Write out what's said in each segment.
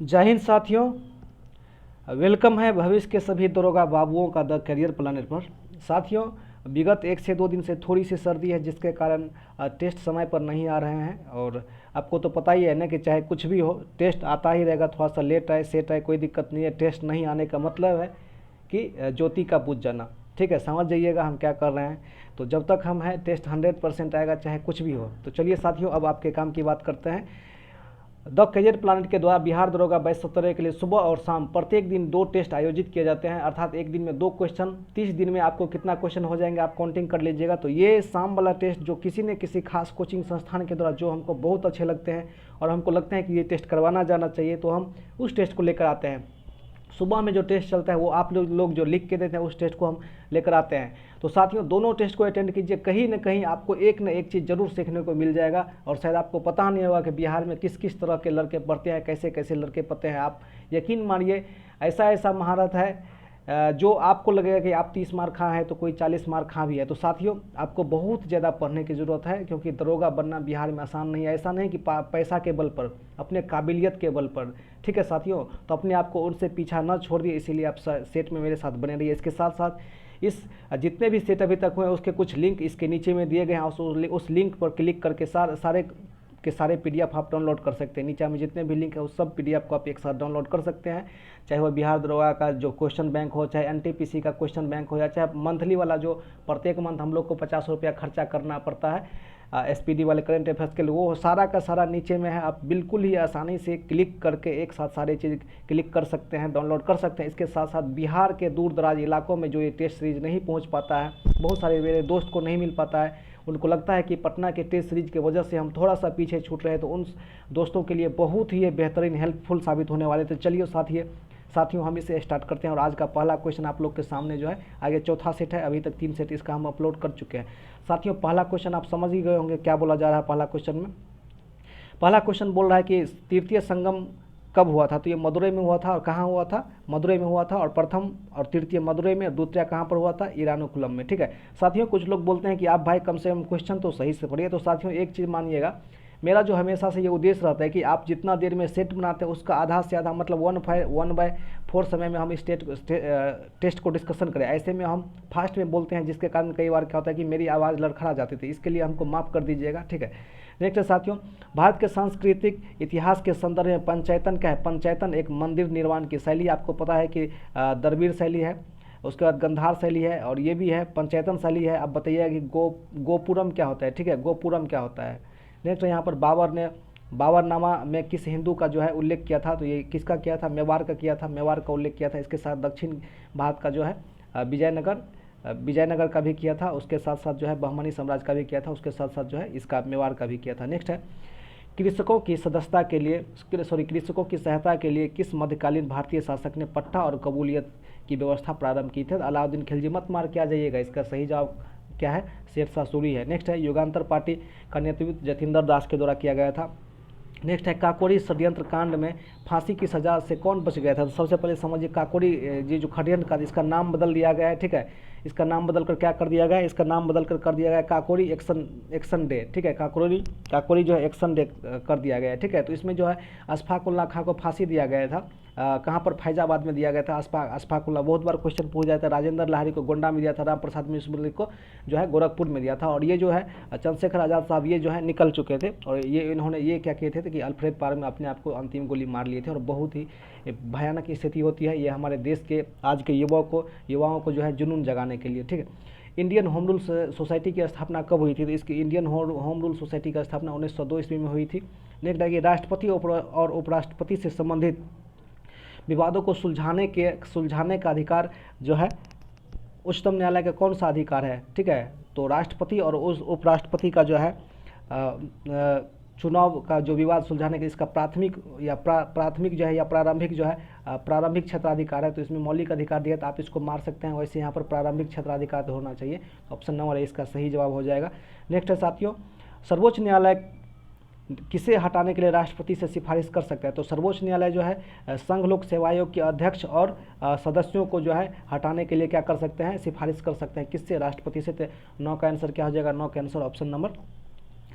जय हिंद साथियों, वेलकम है भविष्य के सभी दरोगा बाबुओं का द करियर प्लानर पर। साथियों, विगत 1 से 2 दिन से थोड़ी सी सर्दी है जिसके कारण टेस्ट समय पर नहीं आ रहे हैं। और आपको तो पता ही है ना कि चाहे कुछ भी हो टेस्ट आता ही रहेगा, थोड़ा सा लेट आए सेट आए कोई दिक्कत नहीं है। टेस्ट नहीं आने का मतलब है कि ज्योति का बुझ जाना। ठीक है, समझ जाइएगा हम क्या कर रहे हैं। तो जब तक हम हैं टेस्ट 100% आएगा चाहे कुछ भी हो। तो चलिए साथियों, अब आपके काम की बात करते हैं। द करियर प्लानट के द्वारा बिहार दरोगा 22-17 के लिए सुबह और शाम प्रत्येक दिन 2 टेस्ट आयोजित किए जाते हैं, अर्थात एक दिन में 2 क्वेश्चन। 30 दिन में आपको कितना क्वेश्चन हो जाएंगे आप काउंटिंग कर लीजिएगा। तो ये शाम वाला टेस्ट जो किसी न किसी खास कोचिंग संस्थान के द्वारा जो हमको बहुत अच्छे लगते हैं और हमको लगता है कि ये टेस्ट करवाना जाना चाहिए, तो हम उस टेस्ट को लेकर आते हैं। सुबह में जो टेस्ट चलता है वो आप लोग जो लिख के देते हैं उस टेस्ट को हम लेकर आते हैं। तो साथियों, दोनों टेस्ट को अटेंड कीजिए, कहीं ना कहीं आपको एक न एक चीज़ जरूर सीखने को मिल जाएगा। और शायद आपको पता नहीं होगा कि बिहार में किस किस तरह के लड़के पढ़ते हैं, कैसे कैसे लड़के पढ़ते हैं। आप यकीन मानिए, ऐसा ऐसा महारत है जो आपको लगेगा कि आप 30 मार्क खा हैं तो कोई 40 मार्क खा भी है। तो साथियों, आपको बहुत ज़्यादा पढ़ने की ज़रूरत है, क्योंकि दरोगा बनना बिहार में आसान नहीं है। ऐसा नहीं कि पैसा के बल पर, अपने काबिलियत के बल पर। ठीक है साथियों, तो अपने आप को उनसे पीछा न छोड़िए, इसीलिए आप सेट में मेरे साथ बने रहिए। इसके साथ साथ इस जितने भी सेट अभी तक हुए उसके कुछ लिंक इसके नीचे में दिए गए हैं। उस लिंक पर क्लिक करके सारे PDF आप डाउनलोड कर सकते हैं। नीचे में जितने भी लिंक है उस सब PDF को आप एक साथ डाउनलोड कर सकते हैं। चाहे वह बिहार दरोगा का जो क्वेश्चन बैंक हो, चाहे NTPC का क्वेश्चन बैंक हो, या चाहे मंथली वाला जो प्रत्येक मंथ हम लोग को 50 रुपया खर्चा करना पड़ता है SPD वाले करंट अफेयर्स के लिए, वो सारा का सारा नीचे में है। आप बिल्कुल ही आसानी से क्लिक करके एक साथ सारी चीज़ क्लिक कर सकते हैं, डाउनलोड कर सकते हैं। इसके साथ साथ बिहार के दूर दराज इलाकों में जो ये टेस्ट सीरीज नहीं पहुंच पाता है, बहुत सारे मेरे दोस्त को नहीं मिल पाता है, उनको लगता है कि पटना के टेस्ट सीरीज की वजह से हम थोड़ा सा पीछे छूट रहे हैं, तो उन दोस्तों के लिए बहुत ही बेहतरीन हेल्पफुल साबित होने वाले। तो चलिए साथियों हम इसे स्टार्ट करते हैं। और आज का पहला क्वेश्चन आप लोग के सामने जो है, आगे चौथा सेट है, अभी तक 3 सेट इसका हम अपलोड कर चुके हैं। साथियों, पहला क्वेश्चन आप समझ ही गए होंगे क्या बोला जा रहा है। पहला क्वेश्चन में पहला क्वेश्चन बोल रहा है कि तृतीय संगम कब हुआ था। तो ये मदुरई में हुआ था। और कहाँ हुआ था? मदुरई में हुआ था। और प्रथम और तृतीय मदुरई में, द्वितीय कहाँ पर हुआ था? इरानुकुलम में। ठीक है साथियों, कुछ लोग बोलते हैं कि आप भाई कम से कम क्वेश्चन तो सही से पढ़िए। तो साथियों, एक चीज़ मानिएगा, मेरा जो हमेशा से ये उद्देश्य रहता है कि आप जितना देर में सेट बनाते हैं उसका आधा से आधा मतलब 1/4 समय में हम इस टेस्ट को डिस्कशन करें। ऐसे में हम फास्ट में बोलते हैं, जिसके कारण कई बार क्या होता है कि मेरी आवाज़ लड़खड़ा जाती थी, इसके लिए हमको माफ़ कर दीजिएगा। ठीक है, नेक्स्ट है साथियों, भारत के सांस्कृतिक इतिहास के संदर्भ में पंचैतन क्या है? पंचैतन एक मंदिर निर्माण की शैली। आपको पता है कि द्रविड़ शैली है, उसके बाद गंधार शैली है, और ये भी है पंचैतन शैली है। अब बताइएगा कि गोपुरम क्या होता है? ठीक है, गोपुरम क्या होता है? नेक्स्ट यहाँ पर बाबरनामा में किस हिंदू का जो है उल्लेख किया था? तो ये किसका किया था? मेवाड़ का किया था, मेवाड़ का उल्लेख किया था। इसके साथ दक्षिण भारत का जो है विजयनगर का भी किया था। उसके साथ साथ जो है बहमनी साम्राज्य का भी किया था। उसके साथ साथ जो है इसका मेवाड़ का भी किया था। नेक्स्ट है, कृषकों की सहायता के लिए किस मध्यकालीन भारतीय शासक ने पट्टा और कबूलियत की व्यवस्था प्रारंभ की थी? अलाउद्दीन खिलजी। मत मार के आ जाइएगा, इसका सही जवाब क्या है? शेरशाह सूरी है। नेक्स्ट है, युगांतर पार्टी का नेतृत्व जतिंदर दास के द्वारा किया गया था। नेक्स्ट है, काकोरी षड्यंत्र कांड में फांसी की सजा से कौन बच गया था? तो सबसे पहले समझिए, काकोरी ये जो षड्यंत्र कांड, इसका नाम बदल दिया गया है। ठीक है, इसका नाम बदल कर क्या कर दिया गया है? इसका नाम बदल कर दिया गया है काकोरी एक्शन डे। ठीक है, काकोरी जो है एक्शन डे कर दिया गया है। ठीक है, तो इसमें जो है अशफाक उल्ला खां को फांसी दिया गया था। कहाँ पर? फैजाबाद में दिया गया था। अशफाक उल्ला, बहुत बार क्वेश्चन पूछ जाता है। राजेंद्र लाहिड़ी को गोंडा में दिया था, राम प्रसाद मिश्र को जो है गोरखपुर में दिया था। और ये जो है चंद्रशेखर आज़ाद साहब ये जो है निकल चुके थे, और इन्होंने ये क्या किए थे कि अल्फ्रेड पार्क में अपने आप को अंतिम गोली मार लिए थे। और बहुत ही भयानक स्थिति होती है ये हमारे देश के आज के युवाओं को जो है जुनून जगाने के लिए। ठीक है, इंडियन होम रूल सोसाइटी की स्थापना कब हुई थी? तो इसकी इंडियन होम रूल सोसाइटी का स्थापना 1902 ईस्वी में हुई थी। नेक्स्ट है कि राष्ट्रपति और उपराष्ट्रपति से संबंधित विवादों को सुलझाने का अधिकार जो है उच्चतम न्यायालय का कौन सा अधिकार है? ठीक है, तो राष्ट्रपति और उस उपराष्ट्रपति का जो है चुनाव का जो विवाद सुलझाने के, इसका प्राथमिक जो है या प्रारंभिक जो है प्रारंभिक क्षेत्राधिकार है। तो इसमें मौलिक अधिकार दिया, तो आप इसको मार सकते हैं। वैसे यहाँ पर प्रारंभिक क्षेत्राधिकार होना चाहिए। ऑप्शन नंबर इसका सही जवाब हो जाएगा। नेक्स्ट है साथियों, सर्वोच्च न्यायालय किसे हटाने के लिए राष्ट्रपति से सिफारिश कर सकता है? तो सर्वोच्च न्यायालय जो है संघ लोक सेवा आयोग के अध्यक्ष और सदस्यों को जो है हटाने के लिए क्या कर सकते हैं? सिफारिश कर सकते हैं। किससे? राष्ट्रपति से। 9 का आंसर क्या हो जाएगा? 9 का आंसर ऑप्शन नंबर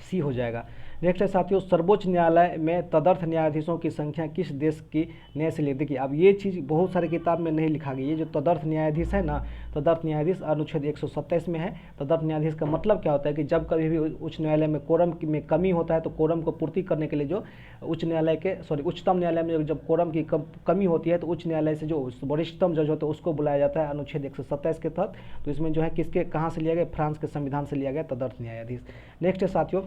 सी हो जाएगा। नेक्स्ट है साथियों, सर्वोच्च न्यायालय में तदर्थ न्यायाधीशों की संख्या किस देश की न्याय से लिखी। देखिए अब ये चीज़ बहुत सारे किताब में नहीं लिखा गया। ये जो तदर्थ न्यायाधीश है ना, तदर्थ न्यायाधीश अनुच्छेद 127 में है। तदर्थ न्यायाधीश का मतलब क्या होता है कि जब कभी भी उच्च न्यायालय में कोरम में कमी होता है तो कोरम को पूर्ति करने के लिए जो उच्चतम न्यायालय में जब कोरम की कमी होती है तो उच्च न्यायालय से जो वरिष्ठतम जज होता है उसको बुलाया जाता है अनुच्छेद 127 के तहत। तो इसमें जो है किसके कहाँ से लिया गया, फ्रांस के संविधान से लिया गया तदर्थ न्यायाधीश। नेक्स्ट है साथियों,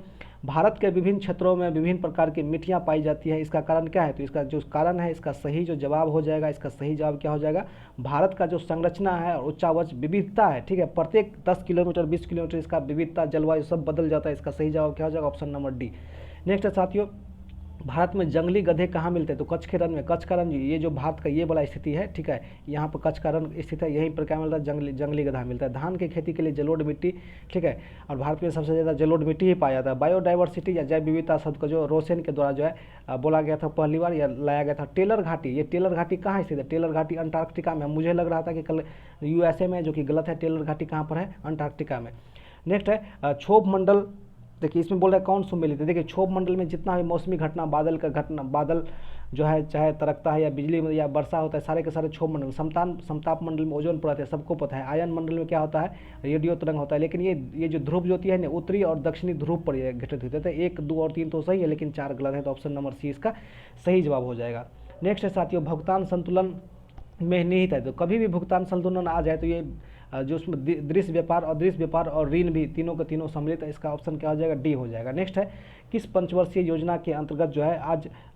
भारत के विभिन्न क्षेत्रों में विभिन्न प्रकार की मिट्टियाँ पाई जाती है, इसका कारण क्या है। तो इसका जो कारण है, इसका सही जो जवाब हो जाएगा, इसका सही जवाब क्या हो जाएगा, भारत का जो संरचना है और उच्चावच विविधता है, ठीक है, प्रत्येक 10 किलोमीटर 20 किलोमीटर इसका विविधता, जलवायु सब बदल जाता है। इसका सही जवाब क्या हो जाएगा, ऑप्शन नंबर डी। नेक्स्ट है साथियों, भारत में जंगली गधे कहाँ मिलते हैं। तो कच्छ के रण में। कच्छ का रण ये जो भारत का ये बड़ा स्थिति है, ठीक है, यहाँ पर कच्छ का रण स्थित है, यहीं पर क्या मिलता है, जंगली गधा मिलता है। धान की खेती के लिए जलोढ़ मिट्टी, ठीक है, और भारत में सबसे ज़्यादा जलोढ़ मिट्टी ही पाया जाता है। बायोडाइवर्सिटी या जैव विविधता शब्द का जो रोसेन के द्वारा जो है बोला गया था पहली बार, या लाया गया था। टेलर घाटी, ये टेलर घाटी कहाँ स्थित है। टेलर घाटी अंटार्कटिका में। मुझे लग रहा था कि कल USA में, जो कि गलत है। टेलर घाटी कहाँ पर है, अंटार्कटिका में। नेक्स्ट है क्षोभ मंडल। देखिए इसमें बोल रहा है कौन सम्मिलित है। देखिए क्षोभ मंडल में जितना भी मौसमी घटना, बादल जो है चाहे तरकता है या बिजली या वर्षा होता है, सारे के सारे क्षोभ मंडल। समताप मंडल में ओजोन परत है, सबको पता है। आयन मंडल में क्या होता है, रेडियो तरंग होता है। लेकिन ये जो ध्रुव ज्योति है ना, उत्तरी और दक्षिणी ध्रुव पर घटित होते थे। 1, 2 और 3 तो सही है, लेकिन 4 गलत है। तो ऑप्शन नंबर सी इसका सही जवाब हो जाएगा। नेक्स्ट है साथियों, भुगतान संतुलन में निहित है। तो कभी भी भुगतान संतुलन आ जाए तो ये जो उसमें दृश्य व्यापार, अदृश्य व्यापार और ऋण भी तीनों के तीनों सम्मिलित है। इसका ऑप्शन क्या हो जाएगा, डी हो जाएगा। नेक्स्ट है, किस पंचवर्षीय योजना के अंतर्गत जो है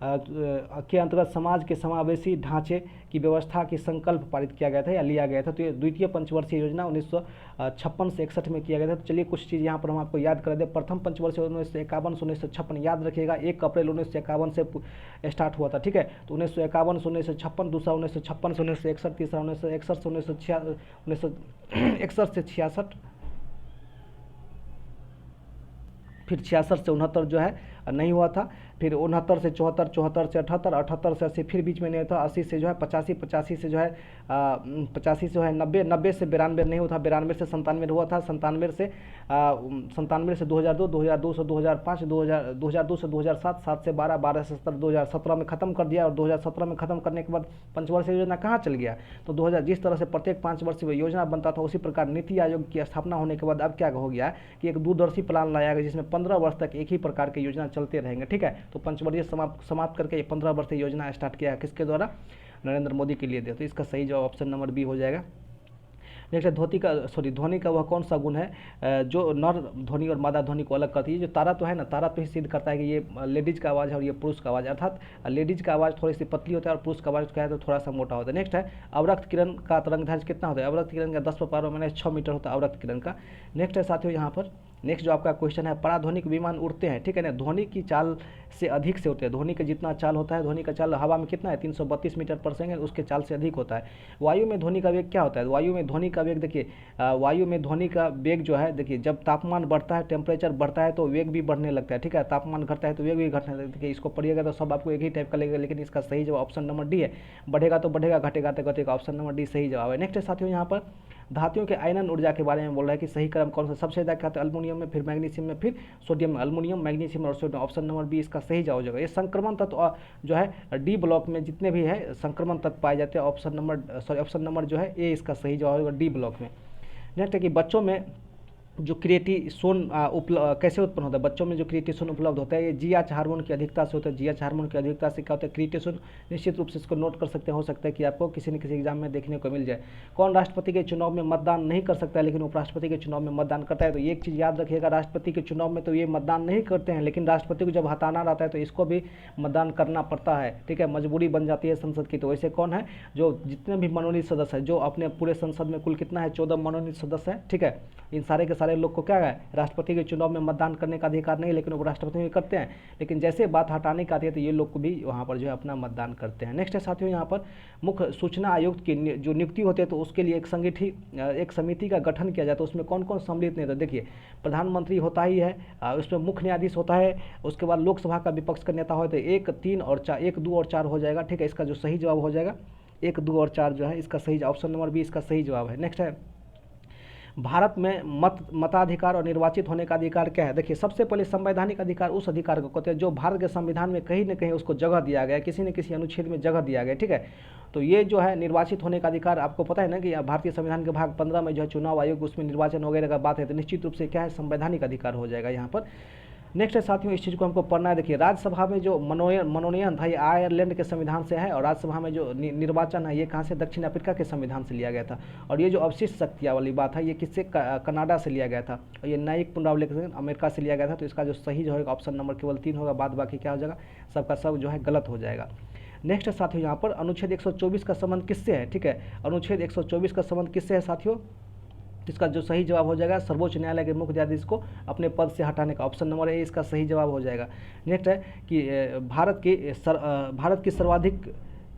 के अंतर्गत समाज के समावेशी ढांचे की व्यवस्था की संकल्प पारित किया गया था या लिया गया था। तो ये द्वितीय पंचवर्षीय योजना 1956 से 61 में किया गया था। तो चलिए कुछ चीज़ यहाँ पर हम आपको याद कर दें। प्रथम पंचवर्षीय 1951 से 1956 याद रखिएगा, 1 अप्रैल 1951 से स्टार्ट हुआ था, ठीक है। तो 1951 से 1956, दूसरा 1956 से 1961, तीसरा 1961 से 1961 से 66, फिर 66 से 69 जो है नहीं हुआ था, फिर 69 से 74, 74 से 78, 78 से 80, फिर बीच में नहीं था 80 से जो है 85, 85 से जो है 85 से जो है 90, 90 से 92 नहीं हुआ था, 92 से 97 हुआ था, 97 से 2002, 2002 से 2005, 2002 से 2007, 7 से 12, 12 से 17, 2017 में ख़त्म कर दिया। और 2017 में ख़त्म करने के बाद पंचवर्षीय योजना कहाँ चल गया। तो 2000 जिस तरह से प्रत्येक 5 वर्षीय योजना बनता था, उसी प्रकार नीति आयोग की स्थापना होने के बाद अब क्या हो गया कि एक दूरदर्शी प्लान लाया गया, जिसमें 15 वर्ष तक एक ही प्रकार की योजना चलते रहेंगे, ठीक है। तो पंचवर्षीय समाप्त करके ये 15 वर्षीय योजना स्टार्ट किया है, किसके द्वारा, नरेंद्र मोदी के लिए दिया। तो इसका सही जवाब ऑप्शन नंबर बी हो जाएगा। नेक्स्ट है ध्वनि का वह कौन सा गुण है जो नर ध्वनि और मादा ध्वनि को अलग करती है। जो तारा तो है ना, तारा तो ही सिद्ध करता है कि ये लेडीज का आवाज़ है और ये पुरुष का आवाज़, अर्थात लेडीज का आवाज़ थोड़ी सी पतली होता है और पुरुष का आवाज़ क्या है तो थोड़ा सा मोटा होता है। नेक्स्ट है अवरक्त किरण का तरंगदैर्घ्य कितना होता है। अवरक्त किरण का 10⁻⁻6 मीटर होता है अवरक्त किरण का। नेक्स्ट है साथियों यहाँ पर नेक्स्ट जो आपका क्वेश्चन है, पराध्वनिक विमान उड़ते हैं, ठीक है ना, ध्वनि की चाल से अधिक से होते हैं। ध्वनि का जितना चाल होता है, ध्वनि का चाल हवा में कितना है 332 मीटर पर सेकंड, उसके चाल से अधिक होता है। वायु में ध्वनि का वेग क्या होता है। वायु में ध्वनि का वेग देखिए, वायु में ध्वनि का वेग जो है, देखिए जब तापमान बढ़ता है, टेम्परेचर बढ़ता है तो वेग भी बढ़ने लगता है, ठीक है। तापमान घटता है तो वेग भी घटने लगता है। इसको पढ़िएगा तो सब आपको एक ही टाइप का लगेगा, लेकिन इसका सही जवाब ऑप्शन नंबर डी है। बढ़ेगा तो बढ़ेगा, घटेगा तो घटेगा, ऑप्शन नंबर डी सही जवाब है। नेक्स्ट है साथियों यहाँ पर धातुओं के आयनन ऊर्जा के बारे में बोल रहा है कि सही क्रम कौन सा। सबसे ज़्यादा क्या होता है, अल्युमिनियम में, फिर मैग्नीशियम में, फिर सोडियम में। अल्युमिनियम, मैग्नीशियम और सोडियम, ऑप्शन नंबर बी इसका सही जवाब हो जाएगा। ये संक्रमण तत्व जो है डी ब्लॉक में जितने भी है संक्रमण तत्व पाए जाते हैं, ऑप्शन नंबर जो है ए इसका सही जवाब होगा डी ब्लॉक में। नेक्स्ट है कि बच्चों में जो क्रिएटिसोन कैसे उत्पन्न होता है। बच्चों में जो क्रिएटिसोन उपलब्ध होता है ये जीएच हार्मोन की अधिकता से होता है। जीएच हार्मोन की अधिकता से क्या होता है, क्रिएटिसोन। निश्चित रूप से इसको नोट कर सकते हैं, हो सकता है कि आपको किसी न किसी एग्जाम में देखने को मिल जाए। कौन राष्ट्रपति के चुनाव में मतदान नहीं कर सकता है लेकिन उपराष्ट्रपति के चुनाव में मतदान करता है। तो एक चीज़ याद रखिएगा, राष्ट्रपति के चुनाव में तो ये मतदान नहीं करते हैं, लेकिन राष्ट्रपति को जब हटाना रहता है तो इसको भी मतदान करना पड़ता है, ठीक है, मजबूरी बन जाती है संसद की। तो वैसे कौन है, जो जितने भी मनोनीत सदस्य है, जो अपने पूरे संसद में कुल कितना है 14 मनोनीत सदस्य है, ठीक है। इन सारे के सारे लोग को क्या है, राष्ट्रपति के चुनाव में मतदान करने का अधिकार नहीं, लेकिन उपराष्ट्रपति में करते हैं। लेकिन जैसे बात हटाने की आती है तो ये लोग को भी वहाँ पर जो है अपना मतदान करते हैं। नेक्स्ट है साथियों यहाँ पर मुख्य सूचना आयुक्त की जो नियुक्ति होती है तो उसके लिए एक समिति का गठन किया जाता है। उसमें कौन कौन सम्मिलित नहीं होता। देखिए प्रधानमंत्री होता ही है, उसमें मुख्य न्यायाधीश होता है, उसके बाद लोकसभा का विपक्ष का नेता हो तो 1, 3 और 4, 1, 2 और 4 हो जाएगा, ठीक है। इसका जो सही जवाब हो जाएगा 1, 2 और 4 जो है इसका सही, ऑप्शन नंबर बी इसका सही जवाब है। नेक्स्ट है भारत में मताधिकार और निर्वाचित होने का अधिकार क्या है? देखिए, सबसे पहले संवैधानिक अधिकार उस अधिकार को कहते हैं जो भारत के संविधान में कहीं न कहीं उसको जगह दिया गया है, किसी न किसी अनुच्छेद में जगह दिया गया है, ठीक है। तो ये जो है निर्वाचित होने का अधिकार, आपको पता है ना कि भारतीय संविधान के भाग 15 में जो है चुनाव आयोग, उसमें निर्वाचन वगैरह का बात है, तो निश्चित रूप से क्या है, संवैधानिक अधिकार हो जाएगा यहाँ पर। नेक्स्ट है साथियों, इस चीज़ को हमको पढ़ना है। देखिए, राज्यसभा में जो मनोनयन था ये आयरलैंड के संविधान से है, और राज्यसभा में जो निर्वाचन है ये कहाँ से, दक्षिण अफ्रीका के संविधान से लिया गया था। और ये जो अवशिष्ट शक्तियाँ वाली बात है ये किससे, कनाडा से लिया गया था। और ये न्यायिक पुनरावलोकन अमेरिका से लिया गया था। तो इसका जो सही जो है ऑप्शन नंबर केवल 3 होगा, बाद बाकी क्या हो जाएगा, सबका सब जो है गलत हो जाएगा। नेक्स्ट है साथियों, यहाँ पर अनुच्छेद 124 का संबंध किससे है? ठीक है, अनुच्छेद 124 का संबंध किससे है साथियों? इसका जो सही जवाब हो जाएगा, सर्वोच्च न्यायालय के मुख्य न्यायाधीश को अपने पद से हटाने का, ऑप्शन नंबर ए इसका सही जवाब हो जाएगा। नेक्स्ट है कि भारत की सर्वाधिक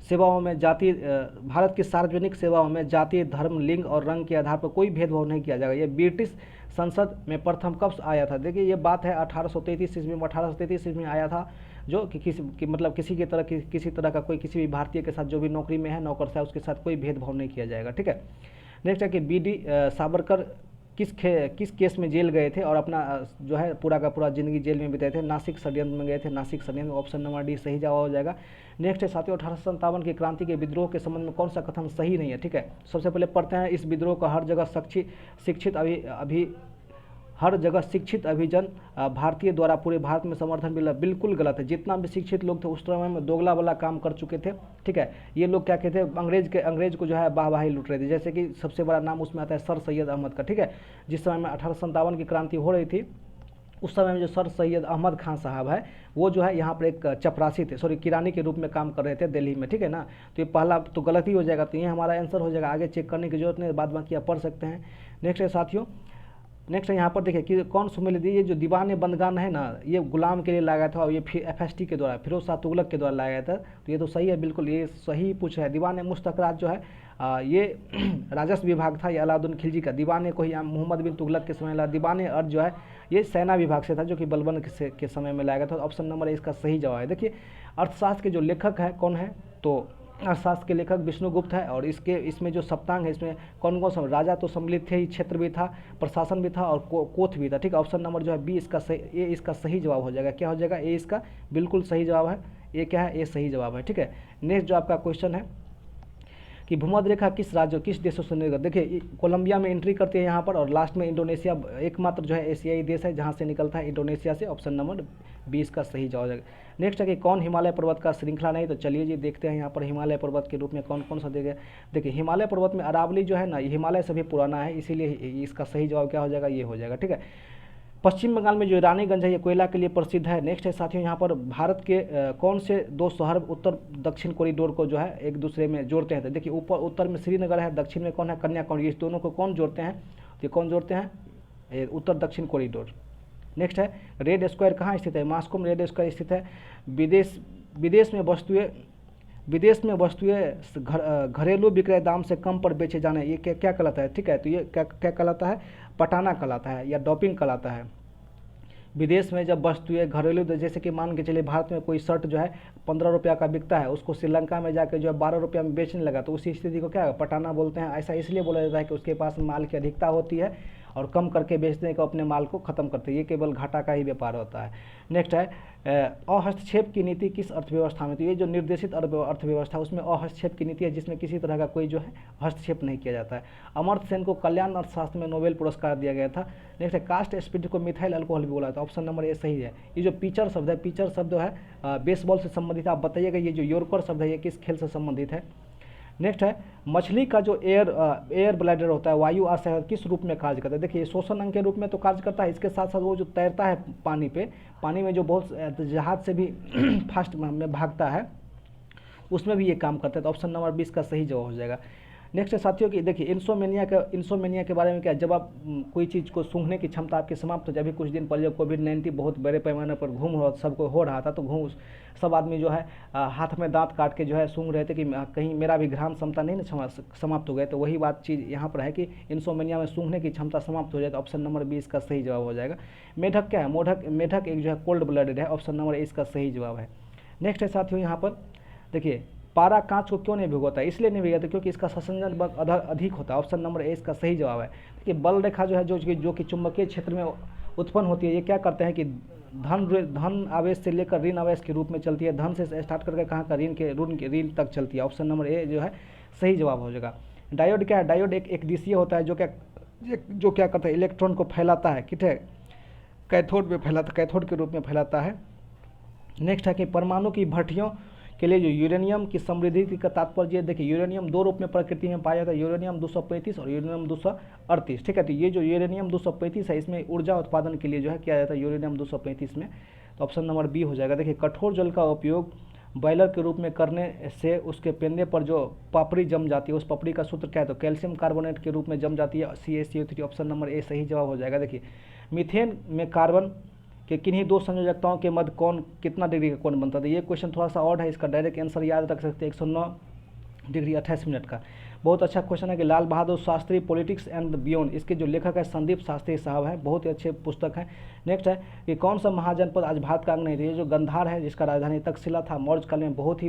सेवाओं में भारत की सार्वजनिक सेवाओं में जाति, धर्म, लिंग और रंग के आधार पर कोई भेदभाव नहीं किया जाएगा। ये ब्रिटिश संसद में प्रथम कब आया था? देखिए, ये बात है 1833 ईस्वी में, 1833 ईस्वी में आया था, जो कि किसी तरह का कोई किसी भी भारतीय के साथ जो भी नौकरी में है, नौकरशाह, उसके साथ कोई भेदभाव नहीं किया जाएगा, ठीक है। नेक्स्ट है कि बी.डी. सावरकर किस केस में जेल गए थे और अपना जो है पूरा का पूरा जिंदगी जेल में बिताए थे? नासिक षड्यंत्र में गए थे, नासिक षड्यंत्र, ऑप्शन नंबर डी सही जवाब हो जाएगा। नेक्स्ट है साथियों, 1857 की क्रांति के विद्रोह के संबंध में कौन सा कथन सही नहीं है? ठीक है, सबसे पहले पढ़ते हैं, इस विद्रोह का हर जगह शिक्षित अभिजन भारतीय द्वारा पूरे भारत में समर्थन मिला, बिल्कुल गलत है। जितना भी शिक्षित लोग थे उस समय में दोगला वाला काम कर चुके थे, ठीक है। ये लोग क्या कहते हैं, अंग्रेज को जो है वाहवाही लूट रहे थे। जैसे कि सबसे बड़ा नाम उसमें आता है सर सैयद अहमद का, ठीक है। जिस समय में 1857 की क्रांति हो रही थी, उस समय में जो सर सैयद अहमद खान साहब है वो जो है यहाँ पर एक चपरासी थे, किरानी के रूप में काम कर रहे थे दिल्ली में, ठीक है ना। तो ये पहला तो गलती हो जाएगा, तो ये हमारा आंसर हो जाएगा। आगे चेक करने की जरूरत नहीं, बाद बाकी आप पढ़ सकते हैं। नेक्स्ट है साथियों, नेक्स्ट यहाँ पर देखिए कि कौन सुमेलित, ये जो दीवान बंदगान है ना, ये गुलाम के लिए लाया गया था, और ये FST के द्वारा, फिरोज शाह तुगलक के द्वारा लाया गया था। तो ये तो सही है, बिल्कुल ये सही पूछ है। दीवान मुस्तकरात जो है ये राजस्व विभाग था, ये अलाउद्दीन खिलजी का। दीवान को यहाँ मोहम्मद बिन तुगलक के समय लाया। दीवान अर्ज जो है ये सेना विभाग से था, जो कि बलबन के समय में लाया गया था। ऑप्शन नंबर इसका सही जवाब है। देखिए, अर्थशास्त्र के जो लेखक है कौन है, तो अर्थशास्त्र के लेखक विष्णुगुप्त है। और इसमें जो सप्तांग है, इसमें कौन कौन सा राजा तो सम्मिलित थे ही, क्षेत्र भी था, प्रशासन भी था, और कोथ भी था, ठीक है। ऑप्शन नंबर जो है बी इसका सही जवाब हो जाएगा। क्या हो जाएगा, ए इसका बिल्कुल सही जवाब है। ये क्या है, ए सही जवाब है, ठीक है। नेक्स्ट जो आपका क्वेश्चन है कि भूमध्य रेखा किस राज्यों किस देशों से निर्गत, देखिए कोलंबिया में एंट्री करती है यहाँ पर, और लास्ट में इंडोनेशिया, एकमात्र जो है एशियाई देश है जहाँ से निकलता है, इंडोनेशिया से। ऑप्शन नंबर 20 का सही जवाब है। नेक्स्ट है कि कौन हिमालय पर्वत का श्रृंखला नहीं, तो चलिए जी देखते हैं यहाँ पर हिमालय पर्वत के रूप में कौन कौन सा देगा। देखिए, हिमालय पर्वत में अरावली जो है ना, ये हिमालय से भी पुराना है, इसीलिए इसका सही जवाब क्या हो जाएगा, ये हो जाएगा, ठीक है। पश्चिम बंगाल में जो रानीगंज है ये कोयला के लिए प्रसिद्ध है। नेक्स्ट है साथियों, यहाँ पर भारत के कौन से दो शहर उत्तर दक्षिण कॉरिडोर को जो है एक दूसरे में जोड़ते हैं? तो देखिए, उत्तर में श्रीनगर है, दक्षिण में कौन है, कन्याकुमारी। इस दोनों को कौन जोड़ते हैं, तो ये कौन जोड़ते हैं, उत्तर दक्षिण कॉरिडोर। नेक्स्ट है, रेड स्क्वायर कहाँ स्थित है? मॉस्को में रेड स्क्वायर स्थित है। विदेश में वस्तुएं घरेलू विक्रय दाम से कम पर बेचे जाने, ये क्या कहलाता है, ठीक है। तो ये क्या कहलाता है, पटाना कहलाता है या डॉपिंग कहलाता है। विदेश में जब वस्तुएं घरेलू, जैसे कि मान के चलिए भारत में कोई शर्ट जो है 15 रुपया का बिकता है, उसको श्रीलंका में जाकर जो है 12 रुपया में बेचने लगा, तो उसी स्थिति को क्या पटाना बोलते हैं। ऐसा इसलिए बोला जाता है कि उसके पास माल की अधिकता होती है और कम करके बेचने को अपने माल को खत्म करते हैं। ये केवल घाटा का ही व्यापार होता है। नेक्स्ट है, अहस्तक्षेप की नीति किस अर्थव्यवस्था में? तो ये जो निर्देशित अर्थव्यवस्था उसमें अहस्तक्षेप की नीति है, जिसमें किसी तरह का कोई जो है हस्तक्षेप नहीं किया जाता है। अमर्त्य सेन को कल्याण अर्थशास्त्र में नोबेल पुरस्कार दिया गया था। नेक्स्ट है, कास्ट स्पिरिट को मिथाइल अल्कोहल भी बोला था। ऑप्शन नंबर ए सही है। ये जो पिचर शब्द है, पिचर शब्द है बेसबॉल से संबंधित है। आप बताइएगा ये जो यॉर्कर शब्द है ये किस खेल से संबंधित है। नेक्स्ट है, मछली का जो एयर ब्लैडर होता है, वायु आशय किस रूप में कार्य करता है? देखिए, शोषण अंग के रूप में तो कार्य करता है, इसके साथ साथ वो जो तैरता है पानी में जो बहुत जहाज से भी फास्ट में भागता है, उसमें भी ये काम करता है। तो ऑप्शन नंबर 20 का सही जवाब हो जाएगा। नेक्स्ट है साथियों कि देखिए, इंसोमेनिया के बारे में क्या, जब आप कोई चीज़ को सूंघने की क्षमता आपकी समाप्त हो जाए। अभी कुछ दिन पहले कोविड-19 बहुत बड़े पैमाने पर सबको हो रहा था, तो सब आदमी जो है हाथ में दांत काट के जो है सूंघ रहे थे कि कहीं मेरा भी घ्राण क्षमता नहीं ना समाप्त हो गए। तो वही बात चीज़ यहाँ पर है कि इंसोमेनिया में सूंघने की क्षमता समाप्त हो जाए। तो ऑप्शन नंबर 20 का सही जवाब हो जाएगा। मेढक क्या है? मेढक एक जो है कोल्ड ब्लडेड है। ऑप्शन नंबर 20 का सही जवाब है। नेक्स्ट है साथियों यहाँ पर देखिए, पारा कांच को क्यों नहीं भिगोता है? इसलिए नहीं भिगोता क्योंकि इसका संसर्जन बल अधिक होता है। ऑप्शन नंबर ए इसका सही जवाब है। देखिए बल रेखा जो है जो कि चुंबकीय क्षेत्र में उत्पन्न होती है, ये क्या करते हैं कि धन आवेश से लेकर ऋण आवेश के रूप में चलती है। धन से स्टार्ट करके कहाँ का ऋण तक चलती है। ऑप्शन नंबर ए जो है सही जवाब हो जाएगा। डायोड क्या है? डायोड एक दिशीय होता है जो क्या करता है, इलेक्ट्रॉन को फैलाता है, ठीक है, कैथोड में फैलाता, कैथोड के रूप में फैलाता है। नेक्स्ट है कि परमाणु की भट्टियों के लिए जो यूरेनियम की समृद्धि का तात्पर्य, देखिए यूरेनियम दो रूप में प्रकृति में पाया जाता है, यूरेनियम 235 और यूरेनियम 238, ठीक है। तो ये जो यूरेनियम 235 है इसमें ऊर्जा उत्पादन के लिए जो है किया जाता है यूरेनियम 235 में। तो ऑप्शन नंबर बी हो जाएगा। देखिए कठोर जल का उपयोग बॉयलर के रूप में करने से उसके पेंदे पर जो पापड़ी जम जाती है, उस पापड़ी का सूत्र क्या है? तो कैल्शियम कार्बोनेट के रूप में जम जाती है, CaCO3। ऑप्शन नंबर ए सही जवाब हो जाएगा। देखिए मीथेन में कार्बन कि किन्हीं दो संयोजकताओं के मध्य कौन कितना डिग्री का कोण बनता है? ये क्वेश्चन थोड़ा सा ऑड है, इसका डायरेक्ट आंसर याद रख सकते हैं 109 डिग्री 28 मिनट का। बहुत अच्छा क्वेश्चन है कि Lal Bahadur Shastri politics and beyond, इसके जो लेखक है संदीप शास्त्री साहब हैं, बहुत ही अच्छे पुस्तक हैं। नेक्स्ट है कि कौन सा महाजनपद आज भारत का अंग नहीं था? ये जो गंधार है जिसका राजधानी तक्षशिला था, मौर्य काल में बहुत ही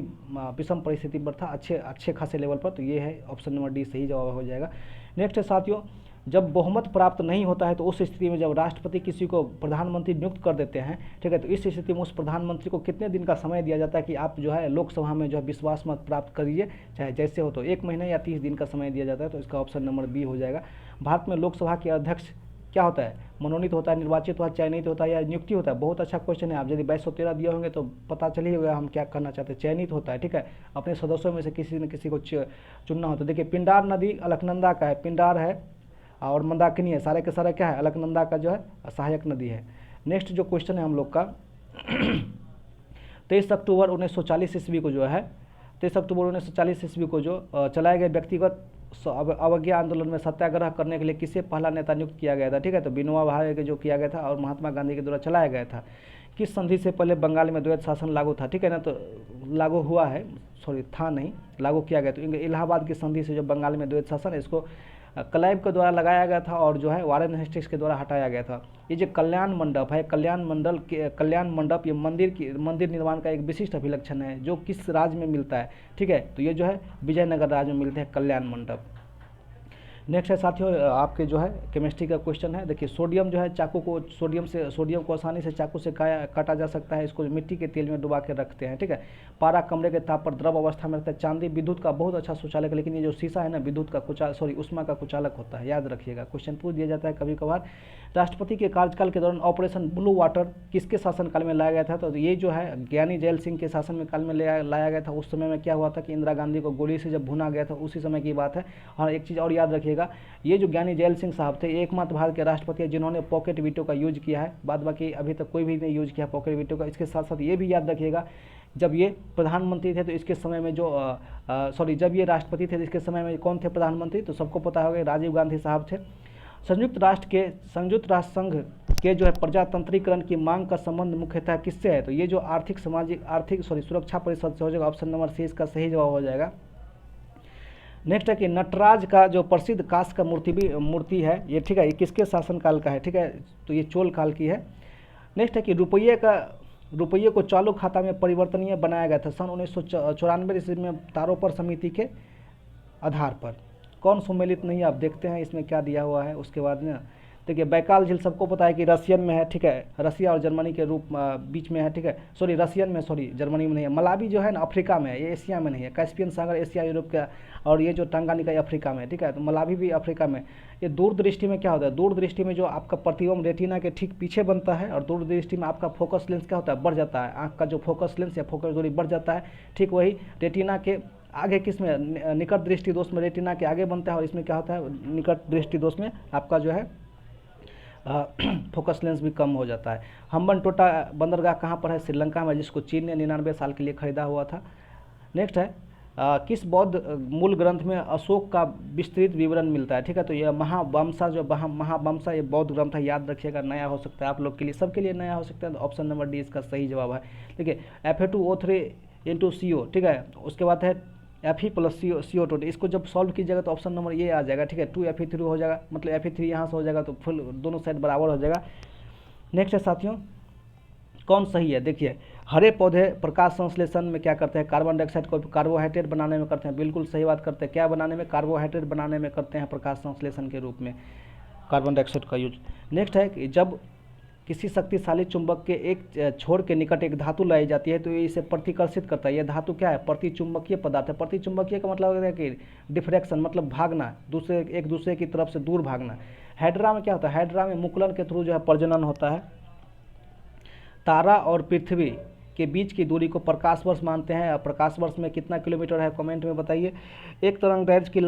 विषम परिस्थिति पर था, अच्छे खासे लेवल पर। तो ये है ऑप्शन नंबर डी सही जवाब हो जाएगा। नेक्स्ट है साथियों, जब बहुमत प्राप्त नहीं होता है तो उस स्थिति में जब राष्ट्रपति किसी को प्रधानमंत्री नियुक्त कर देते हैं, ठीक है, तो इस स्थिति में उस प्रधानमंत्री को कितने दिन का समय दिया जाता है कि आप जो है लोकसभा में जो है विश्वास मत प्राप्त करिए, चाहे जैसे हो? तो 1 महीना या 30 दिन का समय दिया जाता है। तो इसका ऑप्शन नंबर बी हो जाएगा। भारत में लोकसभा के अध्यक्ष क्या होता है? मनोनीत होता है, निर्वाचित होता है, चयनित होता है या नियुक्ति होता है? बहुत अच्छा क्वेश्चन है। आप यदि 2213 दिए होंगे तो पता चल ही होगा हम क्या करना चाहते हैं। चयनित होता है, ठीक है, अपने सदस्यों में से किसी न किसी को चुनना होता है। देखिए पिंडार नदी अलकनंदा का है, पिंडार है और मंदाकिनी है, सारे के सारे क्या है? अलकनंदा का जो है सहायक नदी है। नेक्स्ट जो क्वेश्चन है हम लोग का 23 अक्टूबर 1940 ईस्वी को जो है 23 अक्टूबर 1940 ईस्वी को जो चलाए गए व्यक्तिगत अवज्ञा आंदोलन में सत्याग्रह करने के लिए किसे पहला नेता नियुक्त किया गया था? ठीक है, तो विनोबा भावे के जो किया गया था और महात्मा गांधी के द्वारा चलाया गया था। किस संधि से पहले बंगाल में द्वैत शासन लागू था? ठीक है ना, तो लागू हुआ है, सॉरी था नहीं, लागू किया गया। तो इलाहाबाद की संधि से जो बंगाल में द्वैत शासन, इसको क्लाइव के द्वारा लगाया गया था और जो है वारेन हेस्टिंग्स के द्वारा हटाया गया था। ये जो कल्याण मंडप है, कल्याण मंडप, ये मंदिर निर्माण का एक विशिष्ट अभिलक्षण है जो किस राज्य में मिलता है? ठीक है, तो ये जो है विजयनगर राज्य में मिलते हैं कल्याण मंडप। नेक्स्ट है साथियों आपके जो है केमिस्ट्री का क्वेश्चन है। देखिए सोडियम जो है सोडियम को आसानी से चाकू से काटा जा सकता है। इसको मिट्टी के तेल में डुबा के रखते हैं, ठीक है। पारा कमरे के ताप पर द्रव अवस्था में रहता है। चांदी विद्युत का बहुत अच्छा सुचालक, लेकिन ये जो शीशा है ना विद्युत का उष्मा का कुचालक होता है, याद रखिएगा। क्वेश्चन पूछ दिया जाता है कभी कभार। राष्ट्रपति के कार्यकाल के दौरान ऑपरेशन ब्लू वाटर किसके शासनकाल में लाया गया था? तो ये जो है ज्ञानी जैल सिंह के शासन काल में लाया गया था। उस समय में क्या हुआ था कि इंदिरा गांधी को गोली से जब भुना गया था, उसी समय की बात है। और एक चीज़ और याद रखिएगा, ये जो ज्ञानी जैल सिंह साहब थे एकमात्र भारत के राष्ट्रपति हैं जिन्होंने पॉकेट वीटो का यूज किया है। बाद बाकी अभी तक कोई भी नहीं यूज किया पॉकेट वीटो का। इसके साथ साथ ये भी याद रखिएगा, जब ये प्रधानमंत्री थे तो इसके समय में जब ये राष्ट्रपति थे तो इसके समय में कौन थे प्रधानमंत्री? तो सबको पता होगा राजीव गांधी साहब थे। संयुक्त राष्ट्र संघ के जो है प्रजातंत्रीकरण की मांग का संबंध मुख्यतः किससे है? तो ये जो सुरक्षा परिषद से हो जाएगा। ऑप्शन नंबर सी इसका सही जवाब हो जाएगा। नेक्स्ट है कि नटराज का जो प्रसिद्ध कांस्य का मूर्ति है ये, ठीक है, ये किसके शासनकाल का है? ठीक है, तो ये चोल काल की है। नेक्स्ट है कि रुपये को चालू खाता में परिवर्तनीय बनाया गया था सन 1994 ईस्वी में तारोपर समिति के आधार पर। कौन सम्मिलित नहीं है आप देखते हैं इसमें क्या दिया हुआ है। उसके बाद में देखिए बैकाल झील सबको पता है कि रसियन में है, ठीक है, रसिया और जर्मनी के बीच में है, ठीक है, जर्मनी में नहीं है। मलावी जो है ना अफ्रीका में है, ये एशिया में नहीं है। कैस्पियन सागर एशिया यूरोप का, और ये जो टंगानिका अफ्रीका में है, ठीक है, तो मलावी भी अफ्रीका में। ये दूरदृष्टि में क्या होता है? दूरदृष्टि में जो आपका प्रतिबिंब रेटिना के ठीक पीछे बनता है और दूरदृष्टि में आपका फोकस लेंस क्या होता है? बढ़ जाता है। आँख का जो फोकस लेंस या फोकस दूरी बढ़ जाता है, ठीक वही रेटिना के आगे किस में, निकट दृष्टि दोष में रेटिना के आगे बनता है। और इसमें क्या होता है? निकट दृष्टि दोष में आपका जो है फोकस लेंस भी कम हो जाता है। हम्बनटोटा बंदरगाह कहाँ पर है? श्रीलंका में, जिसको चीन ने 99 साल के लिए खरीदा हुआ था। नेक्स्ट है किस बौद्ध मूल ग्रंथ में अशोक का विस्तृत विवरण मिलता है? ठीक है, तो यह महावंसा ये बौद्ध ग्रंथ है, याद रखिएगा। नया हो सकता है आप लोग के लिए, सबके लिए नया हो सकता है। तो ऑप्शन नंबर डी इसका सही जवाब है। देखिए Fe2O3 ठीक है, उसके बाद है Fe + CO2। इसको जब सॉल्व कीजिएगा तो ऑप्शन नंबर ये आ जाएगा, ठीक है, 2Fe3 हो जाएगा, मतलब Fe3 यहाँ से हो जाएगा तो फुल दोनों साइड बराबर हो जाएगा। नेक्स्ट है साथियों कौन सही है? देखिए हरे पौधे प्रकाश संश्लेषण में क्या करते हैं, कार्बन डाइऑक्साइड को कार्बोहाइड्रेट बनाने में करते हैं, बिल्कुल सही बात करते हैं। क्या बनाने में, कार्बोहाइड्रेट बनाने में करते हैं प्रकाश संश्लेषण के रूप में कार्बन डाइऑक्साइड का यूज। नेक्स्ट है कि जब किसी शक्तिशाली चुंबक के एक छोर के निकट एक धातु लाई जाती है तो ये इसे प्रतिकर्षित करता है। यह धातु क्या है, प्रतिचुंबकीय पदार्थ है। प्रतिचुंबकीय का मतलब है कि डिफ्रैक्शन, मतलब भागना, एक दूसरे की तरफ से दूर भागना। हाइड्रा में क्या होता है, हाइड्रा में मुकुलन के थ्रू जो है प्रजनन होता है। तारा और पृथ्वी के बीच की दूरी को प्रकाश वर्ष मानते हैं। प्रकाश वर्ष में कितना किलोमीटर है, कमेंट में बताइए। एक तरंगदैर्घ्य की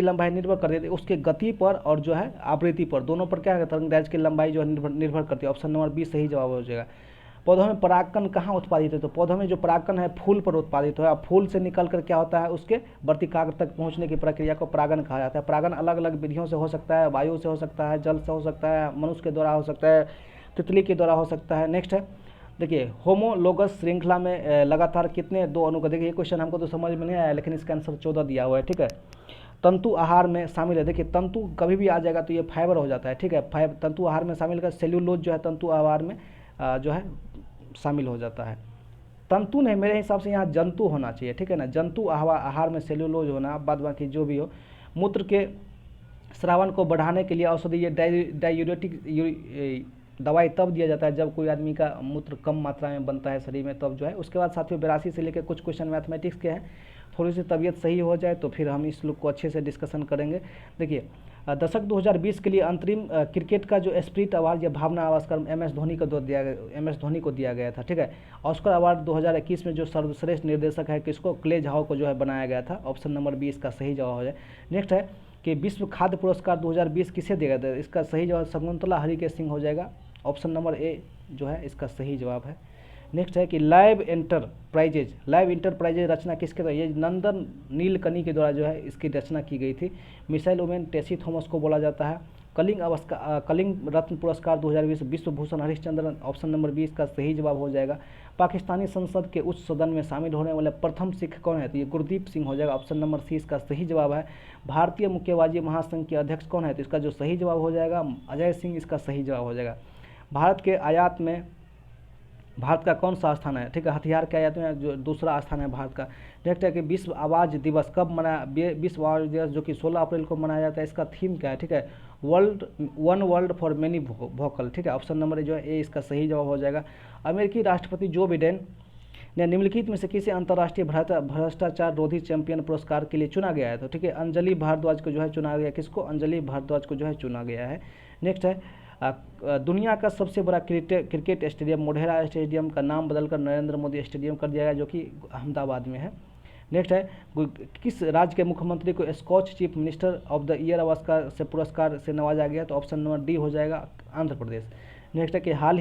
लंबाई निर्भर करती है उसके गति पर और जो है आवृत्ति पर, दोनों पर क्या है, तरंगदैर्घ्य की लंबाई जो है निर्भर करती है। ऑप्शन नंबर बी सही जवाब हो जाएगा। पौधों में परागकण कहाँ उत्पादित है, तो पौधों में जो परागकण है फूल पर उत्पादित है। फूल से निकल कर क्या होता है, उसके वर्तिकाग्र तक पहुँचने की प्रक्रिया को परागण कहा जाता है। परागण अलग अलग विधियों से हो सकता है, वायु से हो सकता है, जल से हो सकता है, मनुष्य के द्वारा हो सकता है, तितली के द्वारा हो सकता है। नेक्स्ट है, देखिए होमोलोगस श्रृंखला में लगातार कितने दो अनुगत, देखिए ये क्वेश्चन हमको तो समझ में नहीं आया लेकिन इसका आंसर 14 दिया हुआ है, ठीक है। तंतु आहार में शामिल है, देखिए तंतु कभी भी आ जाएगा तो ये फाइबर हो जाता है, ठीक है। तंतु आहार में शामिल का सेल्यूलोज जो है तंतु आहार में जो है शामिल हो जाता है। तंतु नहीं, मेरे हिसाब से यहाँ जंतु होना चाहिए, ठीक है ना। जंतु आहार में सेल्यूलोज होना, बाद बाकी जो भी हो। मूत्र के स्रावन को बढ़ाने के लिए औषधीय डायूरेटिक दवाई तब दिया जाता है जब कोई आदमी का मूत्र कम मात्रा में बनता है शरीर में, तब जो है। उसके बाद साथियों 82 से लेकर कुछ क्वेश्चन मैथमेटिक्स के हैं, थोड़ी सी तबीयत सही हो जाए तो फिर हम इस लोग को अच्छे से डिस्कशन करेंगे। देखिए दशक 2020 के लिए अंतरिम क्रिकेट का जो स्पिरिट अवार्ड या भावना अवास्कर MS धोनी को दिया गया था, ठीक है। ऑस्कर अवार्ड 2021 में जो सर्वश्रेष्ठ निर्देशक है किसको, क्ले झाओ को जो है बनाया गया था। ऑप्शन नंबर बी इसका सही जवाब हो जाए। नेक्स्ट है कि विश्व खाद्य पुरस्कार 2020 किसे दिया गया था, इसका सही जवाब शकुंतला हरिकेश सिंह हो जाएगा। ऑप्शन नंबर ए जो है इसका सही जवाब है। नेक्स्ट है कि लाइव इंटरप्राइजेज रचना किसके द्वारा, ये नंदन नीलकनी के द्वारा जो है इसकी रचना की गई थी। मिसाइल वुमेन टेसी थॉमस को बोला जाता है। कलिंग रत्न पुरस्कार 2020 विश्व Bhushan Harishchandran, option number B इसका सही जवाब हो जाएगा। पाकिस्तानी संसद के उच्च सदन में शामिल होने वाले प्रथम सिख कौन है, तो ये गुरदीप सिंह हो जाएगा। ऑप्शन नंबर सी इसका सही जवाब है। भारतीय मुक्केबाजी महासंघ के अध्यक्ष कौन है, तो इसका जो सही जवाब हो जाएगा अजय सिंह इसका सही जवाब हो जाएगा। भारत के आयात में भारत का कौन सा स्थान है, ठीक है। हथियार के आयात में जो दूसरा स्थान है भारत का। नेक्स्ट है कि विश्व आवाज़ दिवस कब मनाया, विश्व आवाज़ दिवस जो कि 16 अप्रैल को मनाया जाता है, इसका थीम क्या है, ठीक है। One world for many vocal, ठीक है। ऑप्शन नंबर जो है ए इसका सही जवाब हो जाएगा। अमेरिकी राष्ट्रपति जो बिडेन ने निम्नलिखित में से किसे अंतर्राष्ट्रीय भ्रष्टाचार रोधी चैंपियन पुरस्कार के लिए चुना गया है, तो ठीक है अंजलि भारद्वाज को जो है चुना गया, किसको, अंजलि भारद्वाज को जो है चुना गया है। नेक्स्ट है दुनिया का सबसे बड़ा क्रिकेट स्टेडियम मोढेरा स्टेडियम का नाम बदलकर नरेंद्र मोदी स्टेडियम कर दिया गया जो कि अहमदाबाद में है। नेक्स्ट है किस राज्य के मुख्यमंत्री को Scotch chief minister of the year पुरस्कार से नवाजा गया, तो ऑप्शन नंबर डी हो जाएगा आंध्र प्रदेश। नेक्स्ट है कि हाल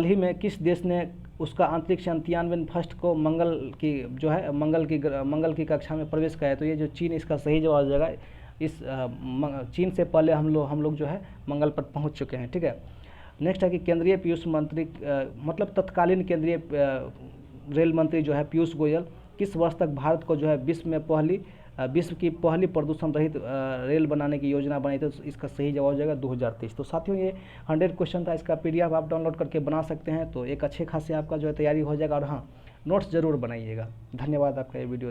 ही में किस देश ने उसका अंतरिक्ष यान फर्स्ट को मंगल की कक्षा में प्रवेश किया है, तो ये जो चीन इसका सही जवाब हो जाएगा। इस चीन से पहले हम लोग जो है मंगल पर पहुंच चुके हैं, ठीक है। नेक्स्ट है कि केंद्रीय पीयूष मंत्री मतलब तत्कालीन केंद्रीय रेल मंत्री जो है पीयूष गोयल किस वर्ष तक भारत को जो है विश्व की पहली प्रदूषण रहित रेल बनाने की योजना बनाई थी, तो इसका सही जवाब हो जाएगा 2023। तो साथियों ये 100 क्वेश्चन था, इसका PDF आप डाउनलोड करके बना सकते हैं, तो एक अच्छे खासे आपका जो है तैयारी हो जाएगा। और हाँ, नोट्स ज़रूर बनाइएगा। धन्यवाद आपका ये वीडियो